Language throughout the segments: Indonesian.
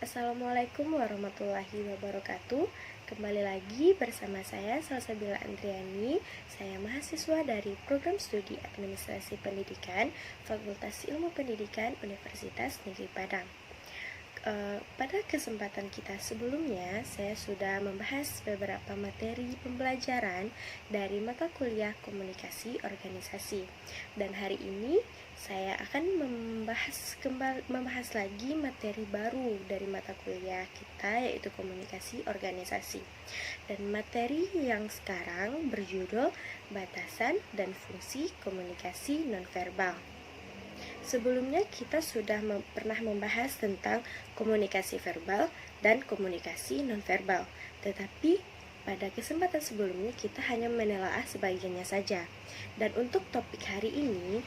Assalamualaikum warahmatullahi wabarakatuh. Kembali lagi bersama saya Salsabila Andriani. Saya mahasiswa dari Program Studi Administrasi Pendidikan Fakultas Ilmu Pendidikan Universitas Negeri Padang. Pada kesempatan kita sebelumnya, saya sudah membahas beberapa materi pembelajaran dari mata kuliah komunikasi organisasi. Dan hari ini saya akan membahas lagi materi baru dari mata kuliah kita, yaitu komunikasi organisasi. Dan materi yang sekarang berjudul batasan dan fungsi komunikasi nonverbal. Sebelumnya kita sudah pernah membahas tentang komunikasi verbal dan komunikasi nonverbal. Tetapi pada kesempatan sebelumnya kita hanya menelaah sebagiannya saja. Dan untuk topik hari ini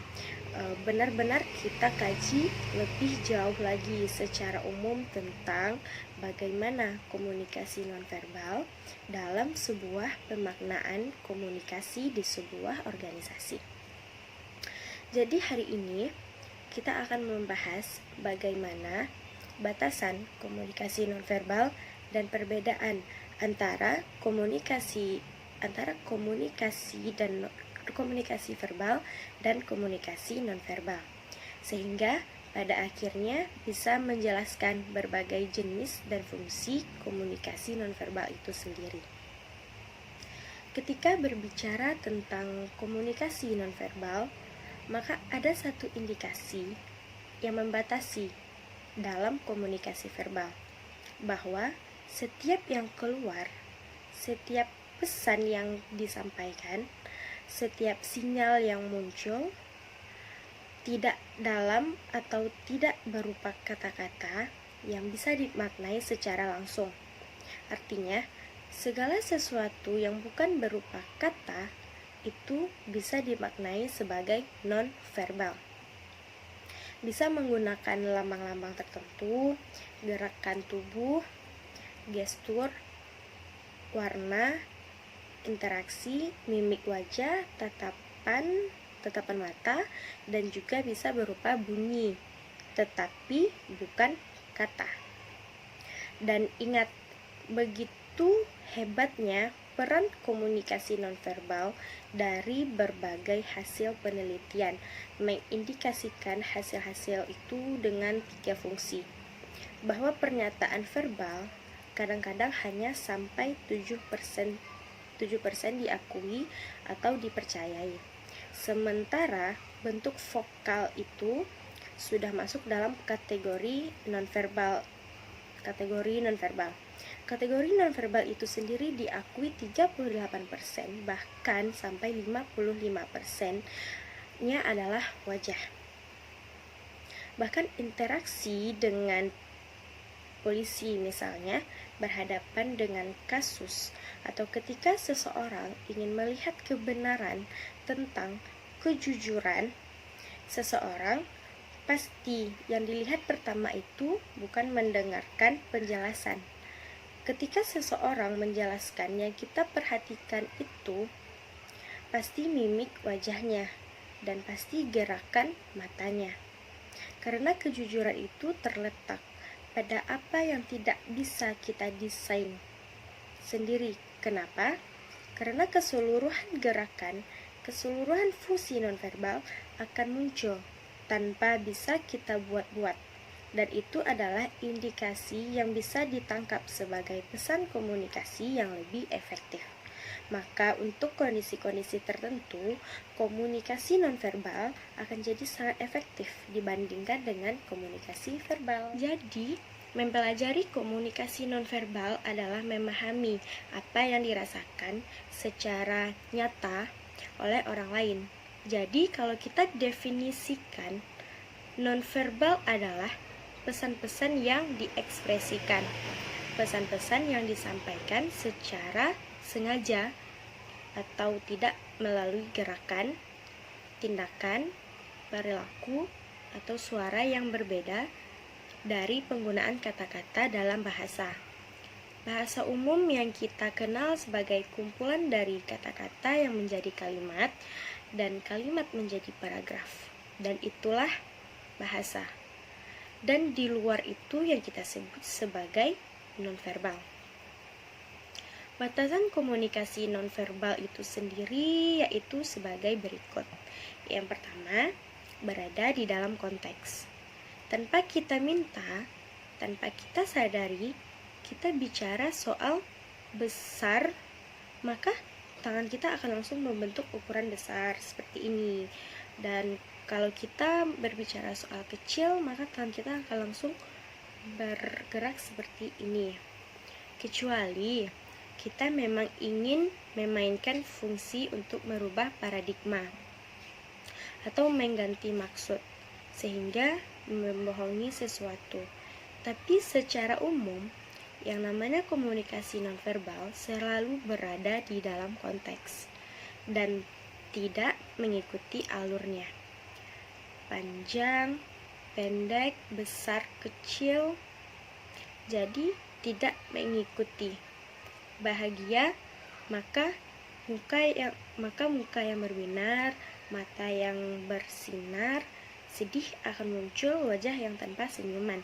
benar-benar kita kaji lebih jauh lagi secara umum tentang bagaimana komunikasi nonverbal dalam sebuah pemaknaan komunikasi di sebuah organisasi. Jadi hari ini kita akan membahas bagaimana batasan komunikasi nonverbal dan perbedaan antara komunikasi verbal dan komunikasi nonverbal, sehingga pada akhirnya bisa menjelaskan berbagai jenis dan fungsi komunikasi nonverbal itu sendiri. Ketika berbicara tentang komunikasi nonverbal, maka ada satu indikasi yang membatasi dalam komunikasi verbal, bahwa setiap yang keluar, setiap pesan yang disampaikan, setiap sinyal yang muncul tidak dalam atau tidak berupa kata-kata yang bisa dimaknai secara langsung. Artinya, segala sesuatu yang bukan berupa kata itu bisa dimaknai sebagai non-verbal. Bisa menggunakan lambang-lambang tertentu, gerakan tubuh, gestur, warna, interaksi, mimik wajah, tatapan mata, dan juga bisa berupa bunyi, tetapi bukan kata. Dan ingat, begitu hebatnya peran komunikasi nonverbal dari berbagai hasil penelitian mengindikasikan hasil-hasil itu dengan 3 fungsi. Bahwa pernyataan verbal kadang-kadang hanya sampai 7% diakui atau dipercayai. Sementara bentuk vokal itu sudah masuk dalam kategori nonverbal. Kategori nonverbal itu sendiri diakui 38%, bahkan sampai 55%-nya adalah wajah. Bahkan interaksi dengan polisi misalnya berhadapan dengan kasus, atau ketika seseorang ingin melihat kebenaran tentang kejujuran seseorang, pasti yang dilihat pertama itu bukan mendengarkan penjelasan. Ketika seseorang menjelaskan, yang kita perhatikan itu pasti mimik wajahnya dan pasti gerakan matanya. Karena kejujuran itu terletak pada apa yang tidak bisa kita desain sendiri. Kenapa? Karena keseluruhan gerakan, keseluruhan fungsi nonverbal akan muncul tanpa bisa kita buat-buat. Dan itu adalah indikasi yang bisa ditangkap sebagai pesan komunikasi yang lebih efektif. Maka untuk kondisi-kondisi tertentu, komunikasi nonverbal akan jadi sangat efektif dibandingkan dengan komunikasi verbal. Jadi, mempelajari komunikasi nonverbal adalah memahami apa yang dirasakan secara nyata oleh orang lain. Jadi, kalau kita definisikan, nonverbal adalah pesan-pesan yang diekspresikan, pesan-pesan yang disampaikan secara sengaja atau tidak melalui gerakan, tindakan, perilaku, atau suara yang berbeda dari penggunaan kata-kata dalam bahasa. Bahasa umum yang kita kenal sebagai kumpulan dari kata-kata yang menjadi kalimat dan kalimat menjadi paragraf. Dan itulah bahasa. dan di luar itu yang kita sebut sebagai nonverbal. Batasan komunikasi nonverbal itu sendiri yaitu sebagai berikut. Yang pertama, berada di dalam konteks. Tanpa kita minta, tanpa kita sadari, kita bicara soal besar, maka tangan kita akan langsung membentuk ukuran besar seperti ini. Dan kalau kita berbicara soal kecil, maka tangan kita akan langsung bergerak seperti ini. Kecuali kita memang ingin memainkan fungsi untuk merubah paradigma atau mengganti maksud sehingga membohongi sesuatu. Tapi secara umum, yang namanya komunikasi nonverbal selalu berada di dalam konteks dan tidak mengikuti alurnya. Panjang, pendek, besar, kecil, jadi tidak mengikuti. Bahagia, maka muka yang berbinar, mata yang bersinar. Sedih akan muncul wajah yang tanpa senyuman.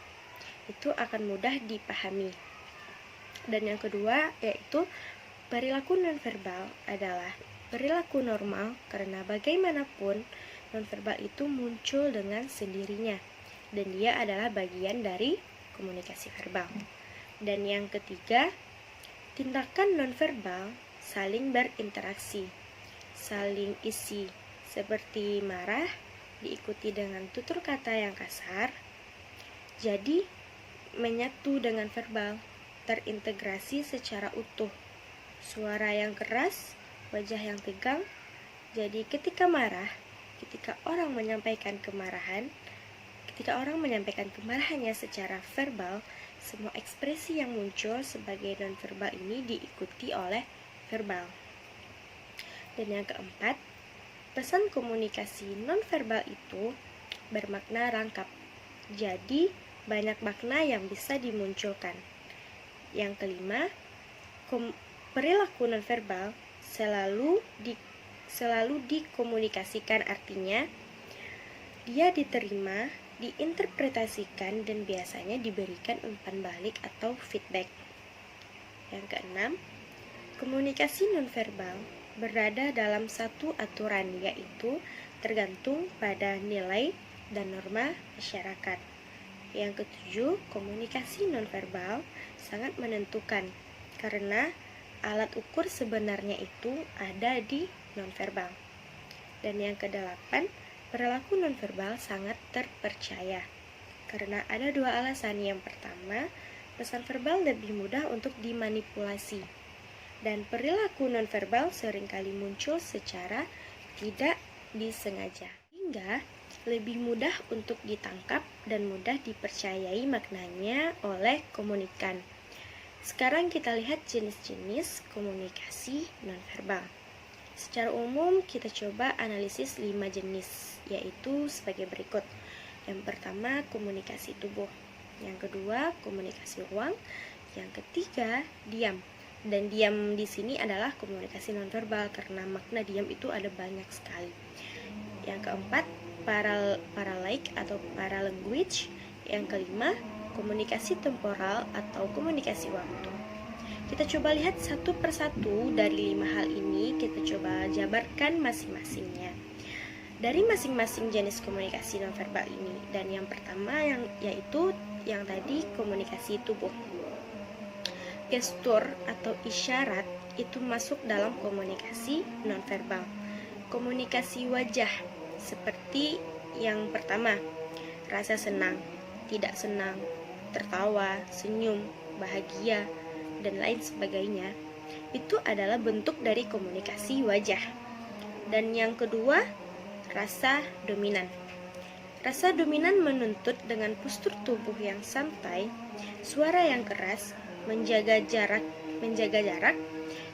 Itu akan mudah dipahami. Dan yang kedua yaitu perilaku nonverbal adalah perilaku normal, karena bagaimanapun nonverbal itu muncul dengan sendirinya dan dia adalah bagian dari komunikasi verbal. Dan yang ketiga, tindakan nonverbal saling berinteraksi, saling isi, seperti marah diikuti dengan tutur kata yang kasar, jadi menyatu dengan verbal, terintegrasi secara utuh. Suara yang keras, wajah yang tegang. Jadi ketika marah, ketika orang menyampaikan kemarahannya secara verbal, semua ekspresi yang muncul sebagai nonverbal ini diikuti oleh verbal. Dan yang keempat, pesan komunikasi nonverbal itu bermakna rangkap. Jadi banyak makna yang bisa dimunculkan. Yang kelima, perilaku nonverbal selalu dikomunikasikan, artinya dia diterima, diinterpretasikan, dan biasanya diberikan umpan balik atau feedback. Yang keenam, komunikasi nonverbal berada dalam satu aturan, yaitu tergantung pada nilai dan norma masyarakat. Yang ketujuh, komunikasi nonverbal sangat menentukan karena alat ukur sebenarnya itu ada di nonverbal. Dan yang kedelapan, perilaku nonverbal sangat terpercaya karena ada dua alasan. Yang pertama, pesan verbal lebih mudah untuk dimanipulasi, dan perilaku nonverbal seringkali muncul secara tidak disengaja, hingga lebih mudah untuk ditangkap dan mudah dipercayai maknanya oleh komunikan. Sekarang kita lihat jenis-jenis komunikasi nonverbal. Secara umum kita coba analisis 5 jenis, yaitu sebagai berikut. Yang pertama, komunikasi tubuh. Yang kedua, komunikasi ruang. Yang ketiga, diam. Dan diam di sini adalah komunikasi nonverbal karena makna diam itu ada banyak sekali. Yang keempat, paralaik atau paralanguage. Yang kelima, komunikasi temporal atau komunikasi waktu. Kita coba lihat satu persatu dari 5 hal ini, kita coba jabarkan masing-masingnya dari masing-masing jenis komunikasi nonverbal ini. Dan yang pertama yaitu yang tadi, komunikasi tubuh. Gestur atau isyarat itu masuk dalam komunikasi nonverbal. Komunikasi wajah seperti yang pertama, rasa senang, tidak senang, tertawa, senyum, bahagia, dan lain sebagainya, itu adalah bentuk dari komunikasi wajah. Dan yang kedua, rasa dominan. Rasa dominan menuntut dengan postur tubuh yang santai, suara yang keras, menjaga jarak,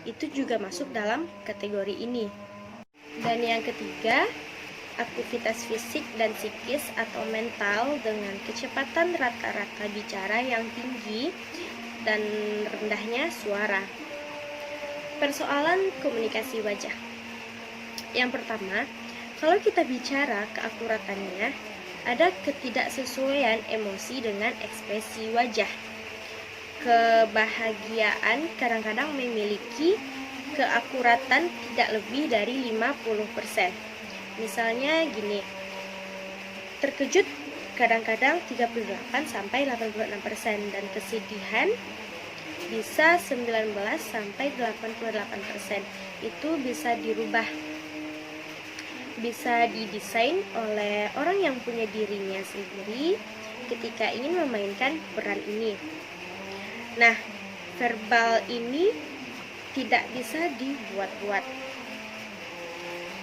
itu juga masuk dalam kategori ini. Dan yang ketiga, aktivitas fisik dan psikis atau mental dengan kecepatan rata-rata bicara yang tinggi dan rendahnya suara. Persoalan komunikasi wajah. Yang pertama, kalau kita bicara keakuratannya, ada ketidaksesuaian emosi dengan ekspresi wajah. Kebahagiaan kadang-kadang memiliki keakuratan tidak lebih dari 50%. Misalnya gini, terkejut kadang-kadang 38-86%, dan kesedihan bisa 19-88%. Itu bisa dirubah, bisa didesain oleh orang yang punya dirinya sendiri ketika ingin memainkan peran ini. Nah, verbal ini tidak bisa dibuat-buat,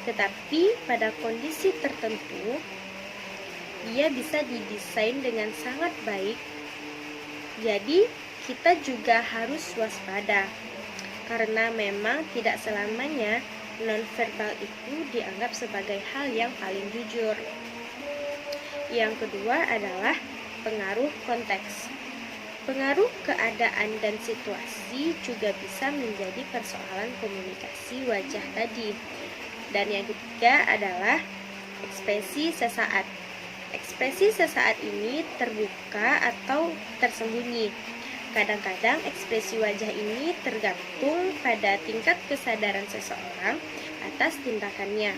tetapi pada kondisi tertentu ia bisa didesain dengan sangat baik. Jadi kita juga harus waspada, karena memang tidak selamanya nonverbal itu dianggap sebagai hal yang paling jujur. Yang kedua adalah pengaruh konteks. Pengaruh keadaan dan situasi juga bisa menjadi persoalan komunikasi wajah tadi. Dan yang ketiga adalah ekspresi sesaat. Ekspresi sesaat ini terbuka atau tersembunyi. Kadang-kadang ekspresi wajah ini tergantung pada tingkat kesadaran seseorang atas tindakannya.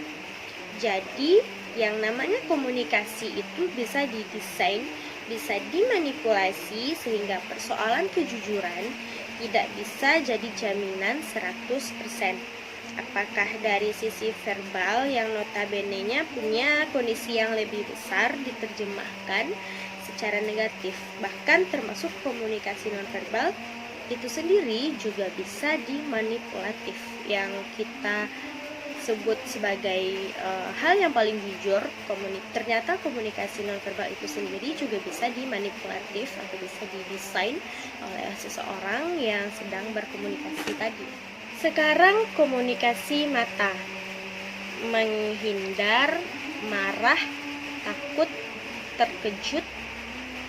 Jadi, yang namanya komunikasi itu bisa didesain, bisa dimanipulasi, sehingga persoalan kejujuran tidak bisa jadi jaminan 100%. Apakah dari sisi verbal yang notabene-nya punya kondisi yang lebih besar diterjemahkan secara negatif, bahkan termasuk komunikasi nonverbal itu sendiri juga bisa dimanipulatif, yang kita sebut sebagai hal yang paling jujur. Ternyata komunikasi nonverbal itu sendiri juga bisa dimanipulatif atau bisa didesain oleh seseorang yang sedang berkomunikasi tadi. Sekarang komunikasi mata. Menghindar, marah, takut, terkejut,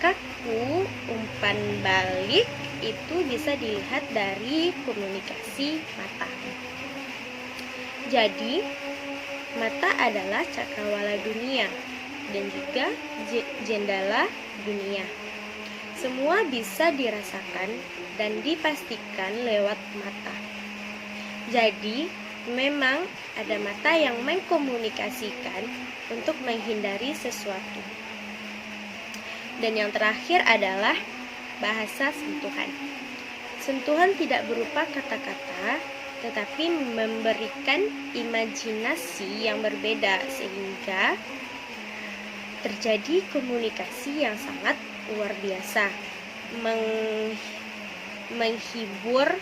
kaku, umpan balik itu bisa dilihat dari komunikasi mata. Jadi, mata adalah cakrawala dunia dan juga jendela dunia. Semua bisa dirasakan dan dipastikan lewat mata. Jadi, memang ada mata yang mengkomunikasikan untuk menghindari sesuatu. Dan yang terakhir adalah bahasa sentuhan. Sentuhan tidak berupa kata-kata, tetapi memberikan imajinasi yang berbeda, sehingga terjadi komunikasi yang sangat luar biasa, menghibur,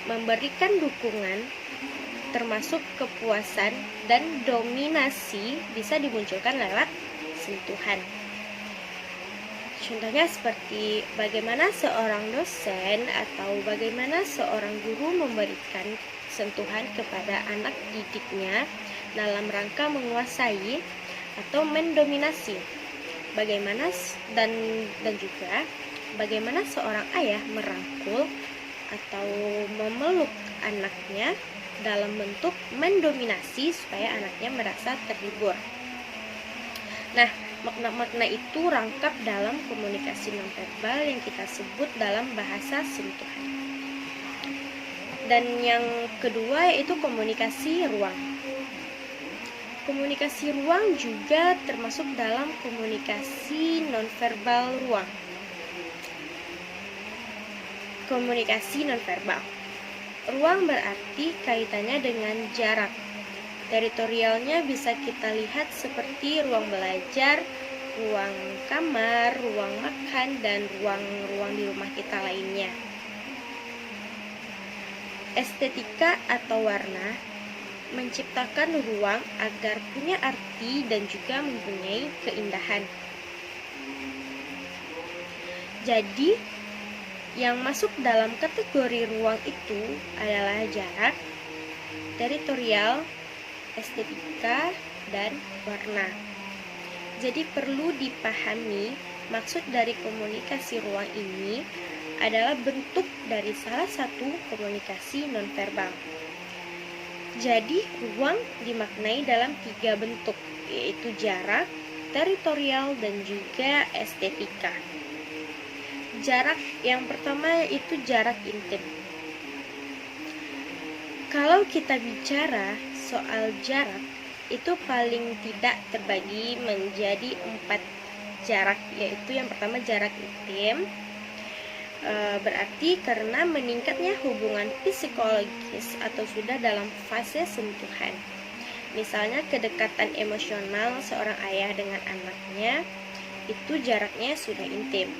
memberikan dukungan, termasuk kepuasan dan dominasi bisa dimunculkan lewat sentuhan. Contohnya seperti bagaimana seorang dosen atau bagaimana seorang guru memberikan sentuhan kepada anak didiknya dalam rangka menguasai atau mendominasi. Bagaimana dan juga bagaimana seorang ayah merangkul atau memeluk anaknya dalam bentuk mendominasi supaya anaknya merasa terhibur. Nah, makna-makna itu rangkap dalam komunikasi nonverbal yang kita sebut dalam bahasa sentuhan. Dan yang kedua yaitu komunikasi ruang. Komunikasi ruang juga termasuk dalam komunikasi nonverbal ruang. Komunikasi nonverbal. Ruang berarti kaitannya dengan jarak. Teritorialnya bisa kita lihat seperti ruang belajar, ruang kamar, ruang makan, dan ruang-ruang di rumah kita lainnya. Estetika atau warna menciptakan ruang agar punya arti dan juga mempunyai keindahan. Jadi, yang masuk dalam kategori ruang itu adalah jarak, teritorial, estetika, dan warna. Jadi perlu dipahami maksud dari komunikasi ruang ini adalah bentuk dari salah satu komunikasi nonverbal. Jadi ruang dimaknai dalam 3 bentuk, yaitu jarak, teritorial dan juga estetika. Jarak yang pertama itu jarak intim. Kalau kita bicara soal jarak, itu paling tidak terbagi menjadi 4 jarak, yaitu yang pertama jarak intim, berarti karena meningkatnya hubungan psikologis atau sudah dalam fase sentuhan. Misalnya kedekatan emosional seorang ayah dengan anaknya, itu jaraknya sudah intim.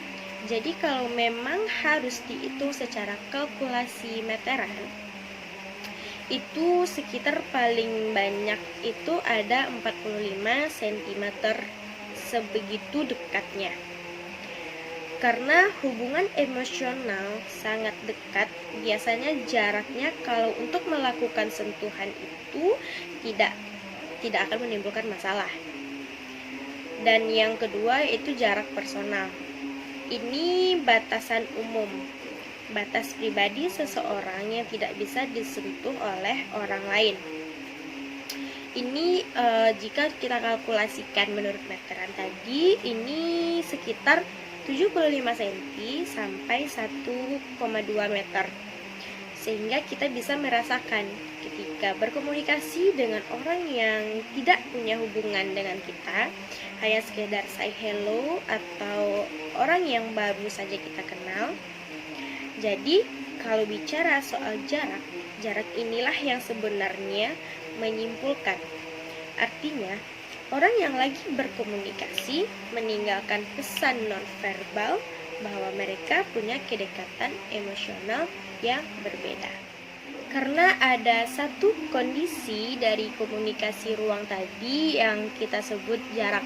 Jadi kalau memang harus dihitung secara kalkulasi meteran, itu sekitar paling banyak itu ada 45 cm, sebegitu dekatnya. Karena hubungan emosional sangat dekat, biasanya jaraknya kalau untuk melakukan sentuhan itu tidak akan menimbulkan masalah. Dan yang kedua itu jarak personal. Ini batasan umum, batas pribadi seseorang yang tidak bisa disentuh oleh orang lain. Ini jika kita kalkulasikan menurut meteran tadi, ini sekitar 75 cm sampai 1,2 meter. Sehingga kita bisa merasakan ketika berkomunikasi dengan orang yang tidak punya hubungan dengan kita, hanya sekedar say hello atau orang yang baru saja kita kenal. Jadi kalau bicara soal jarak inilah yang sebenarnya menyimpulkan. Artinya, orang yang lagi berkomunikasi meninggalkan pesan nonverbal bahwa mereka punya kedekatan emosional yang berbeda. Karena ada satu kondisi dari komunikasi ruang tadi yang kita sebut jarak.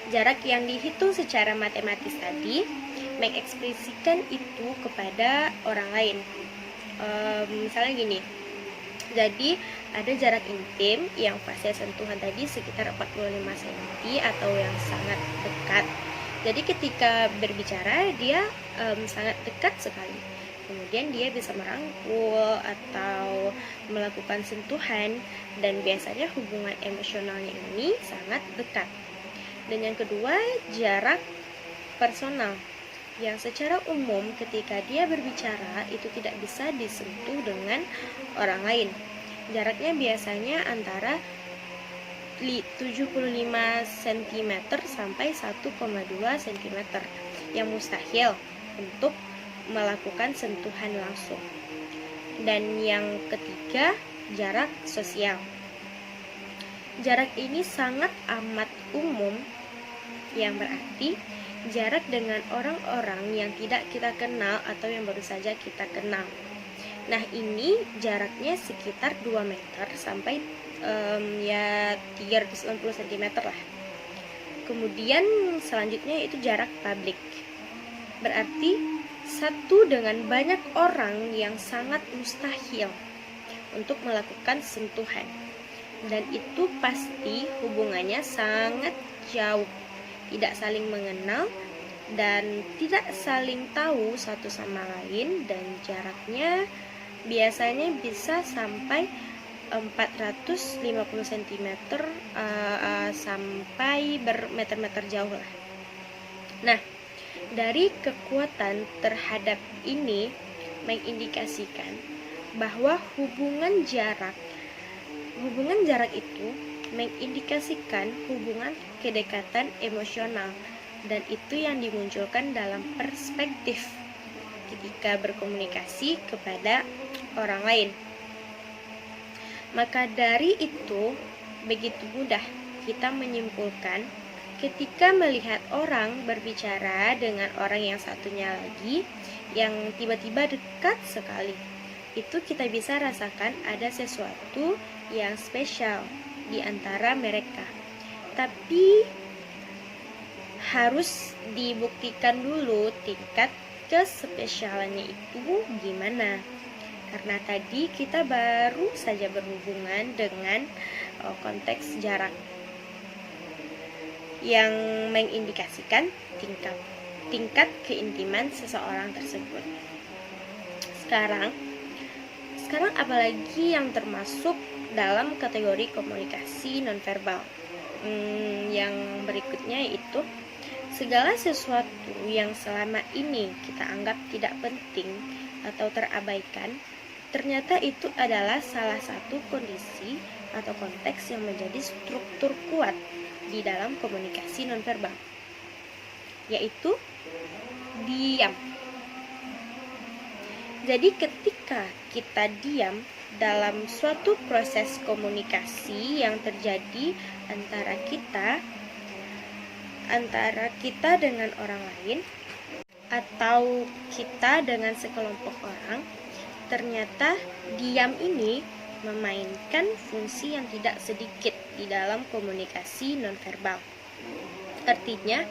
Jarak yang dihitung secara matematis tadi mengekspresikan itu kepada orang lain. Misalnya gini, jadi ada jarak intim yang fase sentuhan tadi sekitar 45 cm atau yang sangat dekat. Jadi ketika berbicara dia sangat dekat sekali. Kemudian dia bisa merangkul atau melakukan sentuhan, dan biasanya hubungan emosionalnya ini sangat dekat. Dan yang kedua, jarak personal, yang secara umum ketika dia berbicara itu tidak bisa disentuh dengan orang lain. Jaraknya biasanya antara 75 cm sampai 1,2 cm, yang mustahil untuk melakukan sentuhan langsung. Dan yang ketiga, jarak sosial. Jarak ini sangat amat umum, yang berarti jarak dengan orang-orang yang tidak kita kenal atau yang baru saja kita kenal. Nah, ini jaraknya sekitar 2 meter sampai 390 cm lah. Kemudian selanjutnya itu jarak publik. Berarti satu dengan banyak orang yang sangat mustahil untuk melakukan sentuhan. Dan itu pasti hubungannya sangat jauh, tidak saling mengenal dan tidak saling tahu satu sama lain, dan jaraknya biasanya bisa sampai 450 cm sampai bermeter-meter jauh lah. Nah, dari kekuatan terhadap ini mengindikasikan bahwa hubungan jarak itu mengindikasikan hubungan kedekatan emosional, dan itu yang dimunculkan dalam perspektif ketika berkomunikasi kepada orang lain. Maka dari itu begitu mudah kita menyimpulkan ketika melihat orang berbicara dengan orang yang satunya lagi yang tiba-tiba dekat sekali, itu kita bisa rasakan ada sesuatu yang spesial di antara mereka. Tapi harus dibuktikan dulu tingkat kespesialannya itu gimana. Karena tadi kita baru saja berhubungan dengan konteks jarak yang mengindikasikan tingkat keintiman seseorang tersebut. Sekarang apalagi yang termasuk dalam kategori komunikasi nonverbal? Yang berikutnya yaitu segala sesuatu yang selama ini kita anggap tidak penting atau terabaikan, ternyata itu adalah salah satu kondisi atau konteks yang menjadi struktur kuat di dalam komunikasi nonverbal, yaitu diam. Jadi ketika kita diam dalam suatu proses komunikasi yang terjadi antara kita dengan orang lain atau kita dengan sekelompok orang, ternyata diam ini memainkan fungsi yang tidak sedikit di dalam komunikasi nonverbal. Artinya,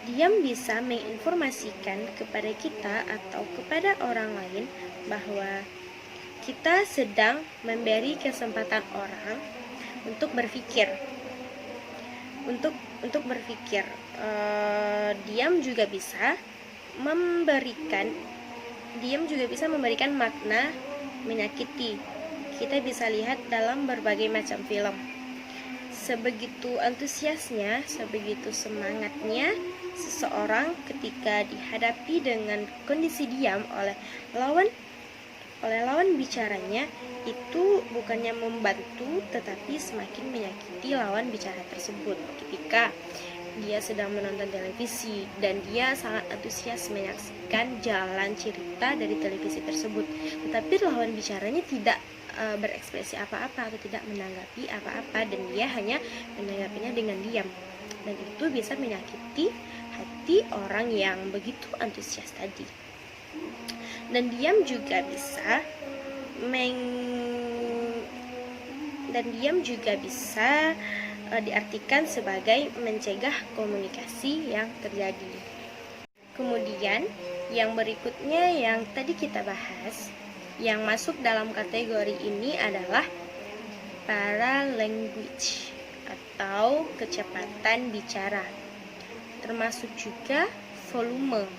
diam bisa menginformasikan kepada kita atau kepada orang lain bahwa kita sedang memberi kesempatan orang untuk berpikir. Untuk berpikir, diam juga bisa memberikan makna menyakiti. Kita bisa lihat dalam berbagai macam film. Sebegitu antusiasnya, sebegitu semangatnya seseorang ketika dihadapi dengan kondisi diam oleh lawan bicaranya, itu bukannya membantu tetapi semakin menyakiti lawan bicara tersebut. Ketika dia sedang menonton televisi dan dia sangat antusias menyaksikan jalan cerita dari televisi tersebut, tetapi lawan bicaranya tidak berekspresi apa-apa atau tidak menanggapi apa-apa, dan dia hanya menanggapinya dengan diam, dan itu bisa menyakiti hati orang yang begitu antusias tadi. Dan diam juga bisa diartikan sebagai mencegah komunikasi yang terjadi. Kemudian yang berikutnya yang tadi kita bahas, yang masuk dalam kategori ini adalah paralanguage atau kecepatan bicara, termasuk juga volume.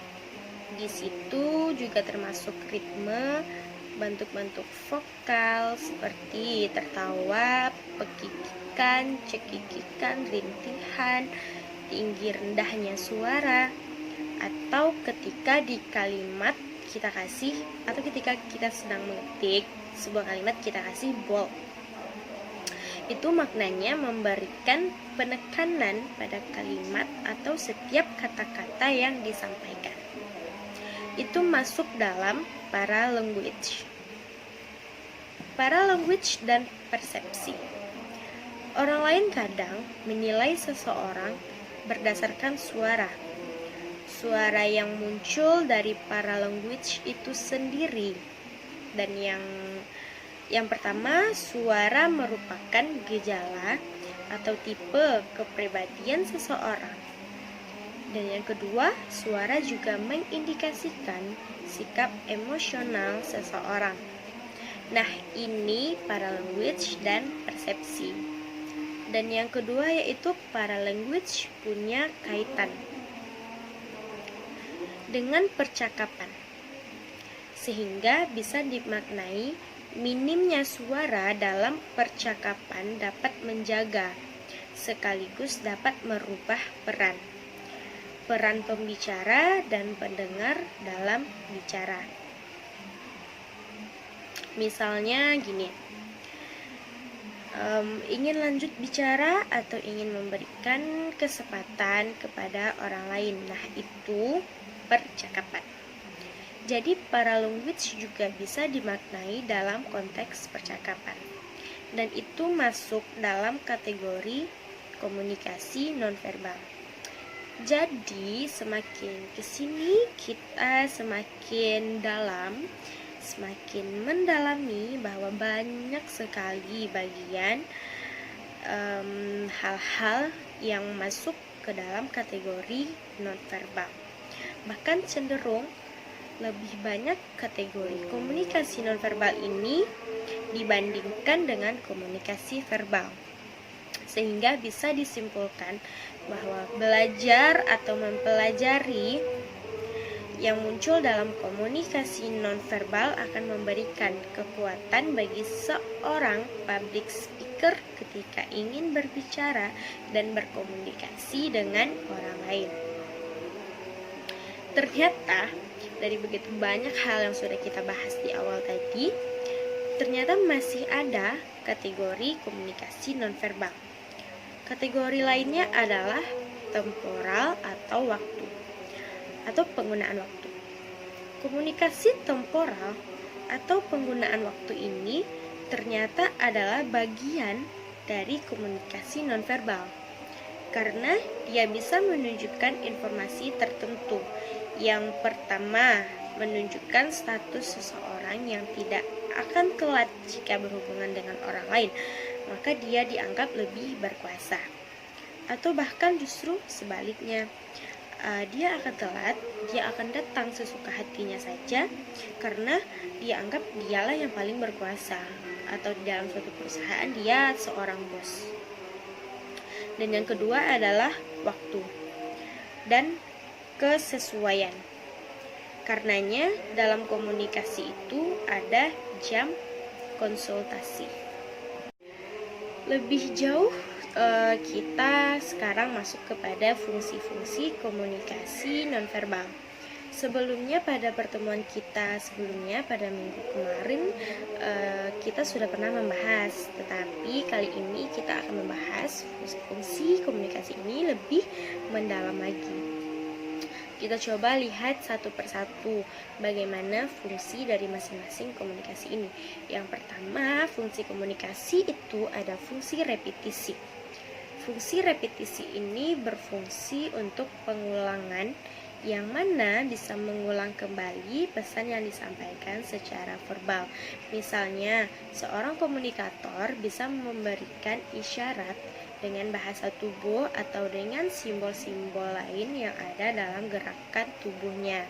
Di situ juga termasuk ritme, bentuk-bentuk vokal seperti tertawa, pekikikan, cekikikan, rintihan, tinggi rendahnya suara, atau ketika di kalimat kita kasih, atau ketika kita sedang mengetik sebuah kalimat kita kasih bold. Itu maknanya memberikan penekanan pada kalimat atau setiap kata-kata yang disampaikan. Itu masuk dalam paralanguage. Paralanguage dan persepsi. Orang lain kadang menilai seseorang berdasarkan suara. Suara yang muncul dari paralanguage itu sendiri. Dan yang pertama, suara merupakan gejala atau tipe kepribadian seseorang. Dan yang kedua, suara juga mengindikasikan sikap emosional seseorang. Nah, ini paralanguage dan persepsi. Dan yang kedua yaitu paralanguage punya kaitan dengan percakapan, sehingga bisa dimaknai minimnya suara dalam percakapan dapat menjaga sekaligus dapat merubah peran pembicara dan pendengar dalam bicara. Misalnya gini, ingin lanjut bicara atau ingin memberikan kesempatan kepada orang lain. Nah, itu percakapan. Jadi paralanguage juga bisa dimaknai dalam konteks percakapan, dan itu masuk dalam kategori komunikasi nonverbal. Jadi semakin kesini kita semakin mendalami bahwa banyak sekali bagian hal-hal yang masuk ke dalam kategori nonverbal. Bahkan cenderung lebih banyak kategori komunikasi nonverbal ini dibandingkan dengan komunikasi verbal. Sehingga bisa disimpulkan bahwa belajar atau mempelajari yang muncul dalam komunikasi nonverbal akan memberikan kekuatan bagi seorang public speaker ketika ingin berbicara dan berkomunikasi dengan orang lain. Ternyata dari begitu banyak hal yang sudah kita bahas di awal tadi, ternyata masih ada kategori komunikasi nonverbal. Kategori lainnya adalah temporal atau waktu, atau penggunaan waktu. Komunikasi temporal atau penggunaan waktu ini ternyata adalah bagian dari komunikasi nonverbal, karena dia bisa menunjukkan informasi tertentu. Yang pertama, menunjukkan status seseorang yang tidak akan telat jika berhubungan dengan orang lain, maka dia dianggap lebih berkuasa. Atau bahkan justru sebaliknya, dia akan telat, dia akan datang sesuka hatinya saja karena dia anggap dialah yang paling berkuasa, atau di dalam suatu perusahaan dia seorang bos. Dan yang kedua adalah waktu dan kesesuaian. Karenanya dalam komunikasi itu ada jam konsultasi. Lebih jauh kita sekarang masuk kepada fungsi-fungsi komunikasi nonverbal. Sebelumnya pada pertemuan kita sebelumnya pada minggu kemarin kita sudah pernah membahas, tetapi kali ini kita akan membahas fungsi komunikasi ini lebih mendalam lagi. Kita coba lihat satu persatu bagaimana fungsi dari masing-masing komunikasi ini. Yang pertama, fungsi komunikasi itu ada fungsi repetisi. Fungsi repetisi ini berfungsi untuk pengulangan, yang mana bisa mengulang kembali pesan yang disampaikan secara verbal. Misalnya, seorang komunikator bisa memberikan isyarat dengan bahasa tubuh atau dengan simbol-simbol lain yang ada dalam gerakan tubuhnya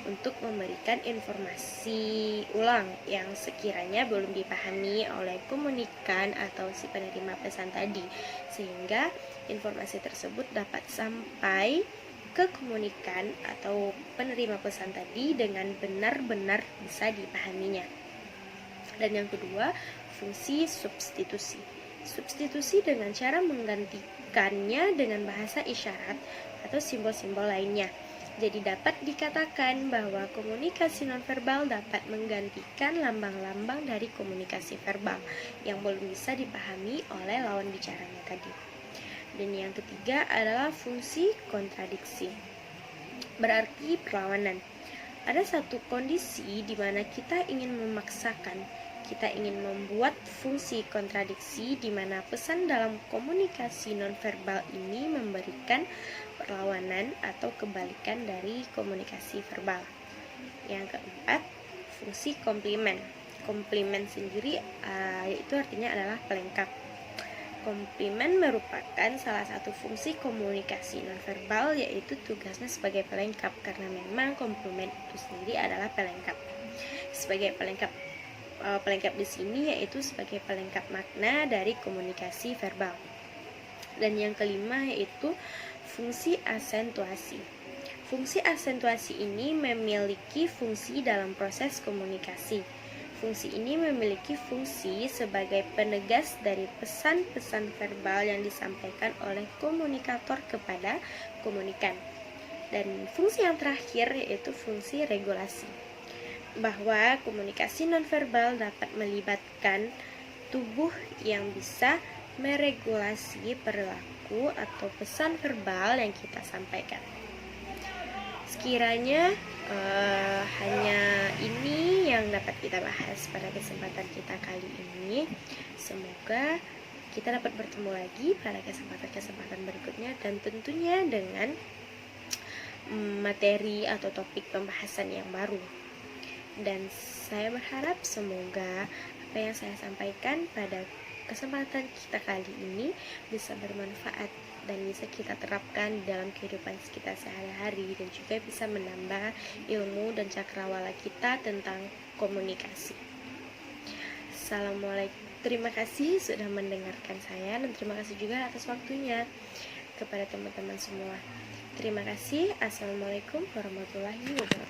untuk memberikan informasi ulang yang sekiranya belum dipahami oleh komunikan atau si penerima pesan tadi, sehingga informasi tersebut dapat sampai ke komunikan atau penerima pesan tadi dengan benar-benar bisa dipahaminya. Dan yang kedua, fungsi substitusi. Substitusi dengan cara menggantikannya dengan bahasa isyarat atau simbol-simbol lainnya. Jadi dapat dikatakan bahwa komunikasi nonverbal dapat menggantikan lambang-lambang dari komunikasi verbal yang belum bisa dipahami oleh lawan bicaranya tadi. Dan yang ketiga adalah fungsi kontradiksi. Berarti perlawanan. Ada satu kondisi di mana kita ingin memaksakan, kita ingin membuat fungsi kontradiksi di mana pesan dalam komunikasi nonverbal ini memberikan perlawanan atau kebalikan dari komunikasi verbal. Yang keempat, fungsi komplement. Komplement sendiri itu artinya adalah pelengkap. Komplement merupakan salah satu fungsi komunikasi nonverbal, yaitu tugasnya sebagai pelengkap, karena memang komplement itu sendiri adalah pelengkap. Sebagai pelengkap di sini yaitu sebagai pelengkap makna dari komunikasi verbal. Dan yang kelima yaitu fungsi asentuasi. Fungsi asentuasi ini memiliki fungsi dalam proses komunikasi. Fungsi ini memiliki fungsi sebagai penegas dari pesan-pesan verbal yang disampaikan oleh komunikator kepada komunikan. Dan fungsi yang terakhir yaitu fungsi regulasi, bahwa komunikasi nonverbal dapat melibatkan tubuh yang bisa meregulasi perilaku atau pesan verbal yang kita sampaikan. Sekiranya hanya ini yang dapat kita bahas pada kesempatan kita kali ini. Semoga kita dapat bertemu lagi pada kesempatan-kesempatan berikutnya, dan tentunya dengan materi atau topik pembahasan yang baru. Dan saya berharap semoga apa yang saya sampaikan pada kesempatan kita kali ini bisa bermanfaat dan bisa kita terapkan dalam kehidupan kita sehari-hari, dan juga bisa menambah ilmu dan cakrawala kita tentang komunikasi. Assalamualaikum. Terima kasih sudah mendengarkan saya, dan terima kasih juga atas waktunya kepada teman-teman semua. Terima kasih. Assalamualaikum warahmatullahi wabarakatuh.